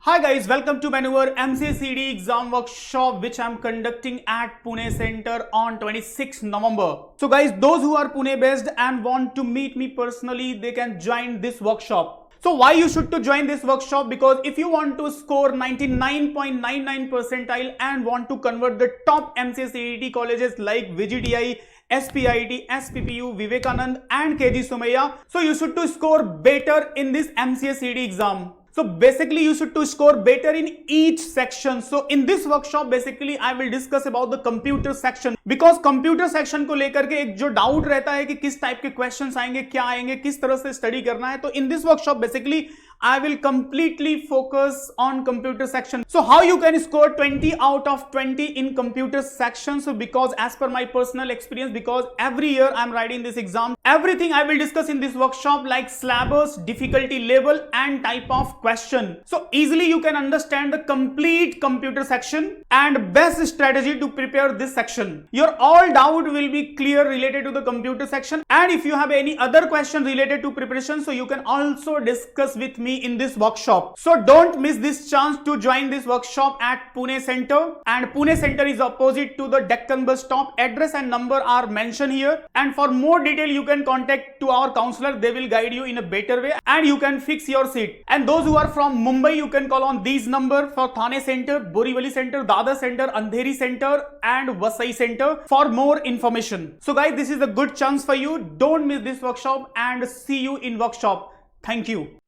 Hi guys, welcome to my MCA CET exam workshop which I'm conducting at Pune Center on 26th November. So guys, those who are Pune based and want to meet me personally, they can join this workshop. So why you should to join this workshop? Because if you want to score 99.99 percentile and want to convert the top MCA CET colleges like VGTI, SPIT, SPPU, Vivekanand and KG Somaiya, so you should to score better in this MCA CET exam. So basically you should to score better in each section. So in this workshop basically I will discuss about the computer section, because computer section को लेकर के एक जो doubt रहता है कि किस type के क्वेश्चंस आएंगे, क्या आएंगे, किस तरह से स्टडी करना है, तो in this workshop basically I will completely focus on computer section. So how you can score 20 out of 20 in computer section? So because as per my personal experience, because every year I am writing this exam, everything I will discuss in this workshop like syllabus, difficulty level and type of question. So easily you can understand the complete computer section and best strategy to prepare this section. Your all doubt will be clear related to the computer section, and if you have any other question related to preparation, so you can also discuss with me in this workshop. So don't miss this chance to join this workshop at Pune Center, and Pune Center is opposite to the Deccan bus stop. Address and number are mentioned here, and for more detail you can contact to our counselor. They will guide you in a better way and you can fix your seat. And those who are from Mumbai, you can call on these number for Thane Center, Borivali Center, Dadar Center, Andheri Center and Vasai Center for more information. So guys, this is a good chance for you. Don't miss this workshop and see you in workshop. Thank you.